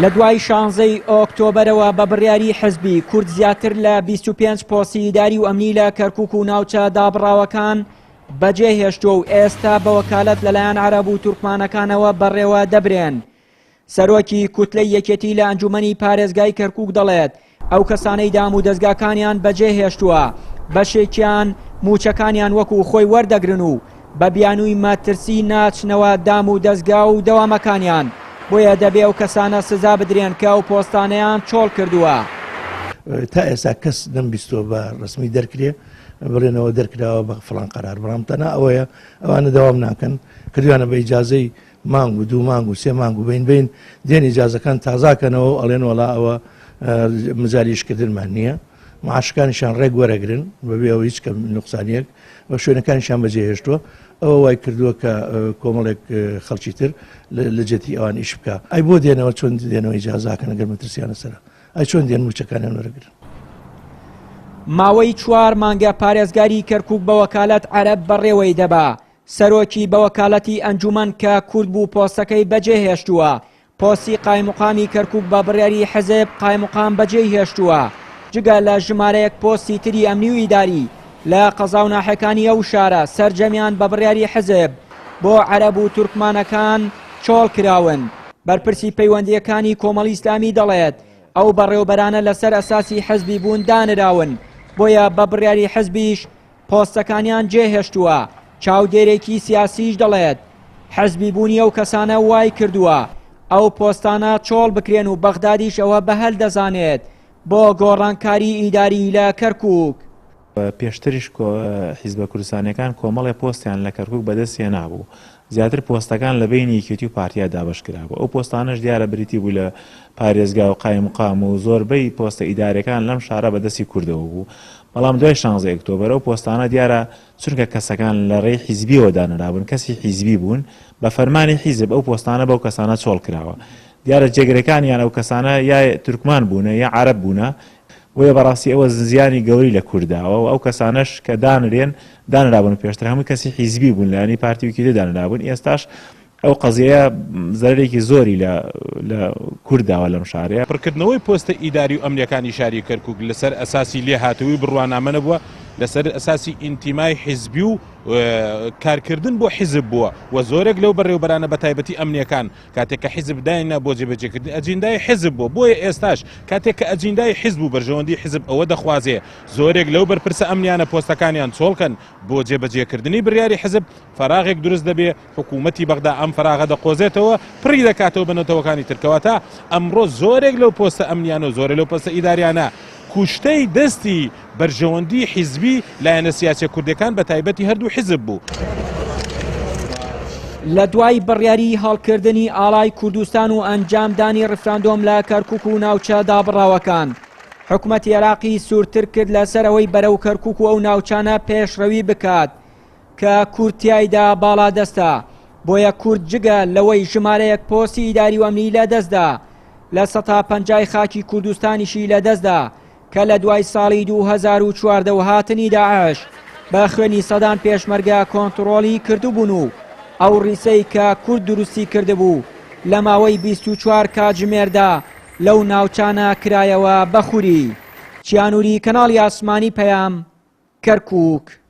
لە دوای 16 ئۆکتۆبەرەوە بە بڕیاری حزبی کورد زیاتر لە 25 پۆستی ئیداری و ئەمنی لە کەرکووک و ناوچە دابڕاوەکان بەجێهێشتووە و ئێستا بە وەکالەت لەلایەن عەرەب و تورکمانەکانەوە بەڕێوە دەبرێن. سەرۆکی کوتلەی یەکێتی لە ئەنجومەنی پارێزگای کەرکووک دەڵێت ئەو کەسانەی دام و دەستگاکانیان بەجێهێشتووە بەشێکیان موچەکانیان وەکو خۆی وەردەگرن و بە بیانووی مەترسی ناچنەوە دام و دەستگا و دەوامەکانیان، بۆیە دەبێ ئەو کەسانە سزا بدرێن کە ئەو پۆستانەیان چۆڵ کردووە. تا ئێستا کەس نەمبیستۆ بە ڕسمی دەرکرێ بڵێنەوە دەرکراوە بە فڵان قەرار بەڵام تەنها ئەوەیە ئەوانە دەوام ناکەن کردوانە بە ئیجازەی مانگ و 2 مانگ و 3 مانگ و بین دێن ئیجازەکان تازاکەنەوە و ئەڵێن وەڵا ئەوە مجالیشکردنمان نییە، معاشەکانیشان ڕێک وەرەگرن بەبێ ئەوە هیچ کە نوقسانیەک و شوێنەکانیشان بەجێهێشتووە. ئەوە وای کردووە کە کۆمەڵێک خەڵکی تر لە جێتی ئەوان ئیش بکە. ئەی بۆ دێنەوە چۆن دێنەوە ئیجازاکەن ئەگەر مەترسیانە سەرە، ئەی چۆن دێن موچەکانیان وەرەگرن. ماوەی 4 مانگە پارێزگاری کەرکووک بە وەکالەت عەرەب بەڕێوەی دەبا. سەرۆکی بە وەکالەتی ئەنجومەن کە کورد بوو پۆستەکەی بەجێهێشتووە. پۆستی قایموقامی کەرکووک بە بڕیاری حزب قایموقام بەجێهێشتووە. جگە لە ژمارەیەک پۆستی تری ئەمنی و ئیداری لە قەزا و ناحەکانی ئەو شارە سەرجەمیان بە بڕیاری حزب بۆ عەرەب و تورکمانەکان چۆڵ کراون. بەرپرسی پەیوەندیەکانی کۆمەڵی ئیسلامی دەڵێت ئەو بەڕێوەبەرانە لەسەر ئەساسی حزبی بوون دانراون، بۆیە بە بڕیاری حزبیش پۆستەکانیان جێهێشتووە. چاودێرێکی سیاسیش دەڵێت حزبی بوونی ئەو کەسانە وای کردووە ئەو پۆستانە چۆڵ بکرێن و بەغدادیش ئەوە بەهەل دەزانێت بۆ گۆڕانکاری ئیداری لە کەرکووک. پێشتریش حیزبە کوردستانیەکان کۆمەڵی پۆستیان لە کەرکووک بەدەستیان نابوو، زیاتر پۆستەکان لە بینی یەکێتی و پارتیا دابشکرابوو. ئەو پۆستانش دیارە بریتی بوو لە پارێزگا و قایموقام و زۆربەی پۆستە ئیدارەکان لەم شارە بەدەستی کوردەوە بوو. بەڵام دوای 16 ئۆکتۆبەر ئەو پۆستانە دیارە چونکە کەسەکان لە ڕێی حیزبیەوە دانرابوون، کەسی حیزبی بوون، بە فەرمانی حیزب ئەو پۆستانە بەو کەسانە چۆڵ کراوە. دیارە جێگرەکانیان ئەو کەسانە یا تورکمان بوونە یا عەرەب بوونە، وێ بەڕاستی ئەوە زیانی گەوری لە کورداوە و ئەو کەسانش کە دانرابوون پێشتر هەمووی کەسی حیزبی بوون لەانی پارتیویکی دانرابوون. ئێستاش ئەو قەزیەیە زەرێکی زۆری لە کورداوە لەم شارەیە. پڕکردنەوەی پۆستە ئیداری و ئەمنیەکانی شاری کەرکووک لەسەر ئەساسی لێهاتووی بڕوانامە نەبووە، لەسەر ئەساسی ئینتیمای حیزبی و کارکردن بۆ حیزب بووە و زۆرێک لەو بەڕێوەبەرانە بە تایبەتی ئەمنیەکان کاتێک کە حیزب داینا بۆ جێبەجێکردن ئەجیندای حیزب بووە. بۆیە ئێستاش کاتێک کە ئەجیندای حیزب و بەرژەوەندی حیزب ئەوە دەخوازێ زۆرێک لەو بەرپرسە ئەمنیانە پۆستەکانیان چۆڵکەن بۆ جێبەجێکردنی بڕیاری حیزب، فراغێک دروست دەبێ، حکوومەتی بەغدا ئەم فراغە دەقۆزێتەوە، پڕی دەکاتەوە بنەتەوەکانی ترکەوەتا ئەمڕۆ زۆرێک لەو پۆستە ئەمنیانە و زۆرێک لەو پۆستە ئیداریانە کوشتەی دەستی بەرژەوەندی حیزبی لایەنە سیاسی کوردەکان بە تایبەتی هەردوو حیزب بوو. لە دوای بڕیاری هەڵکردنی ئاڵای کوردستان و ئەنجامدانی ڕفراندۆم لە کەرکووک و ناوچە دابڕاوەکان، حکوومەتی عێراقی سوورتر کرد لەسەرەوەی بەرەو کەرکووک و ئەو ناوچانە پێشڕەوی بکات کە کورتیایدا باڵا دەستە. بۆیە کورد جگە لەوەی ژمارەیەک پۆستی ئیداری و ئەمنی لەدەستدا لە 150 خاکی کوردستانیشی لەدەستدا کە لە دوای ساڵی 2014 هاتنی داعش بە خوێنی سەدان پێشمەرگە کۆنتڕۆلی کردوبوون و ئەو ڕیسەی کە کورد دروستی کردبوو لە ماوەی 24 کاتژمێردا لەو ناوچانە کرایەوە بەخووری. چیانووری کەناڵی ئاسمانی پەیام، کەرکووک.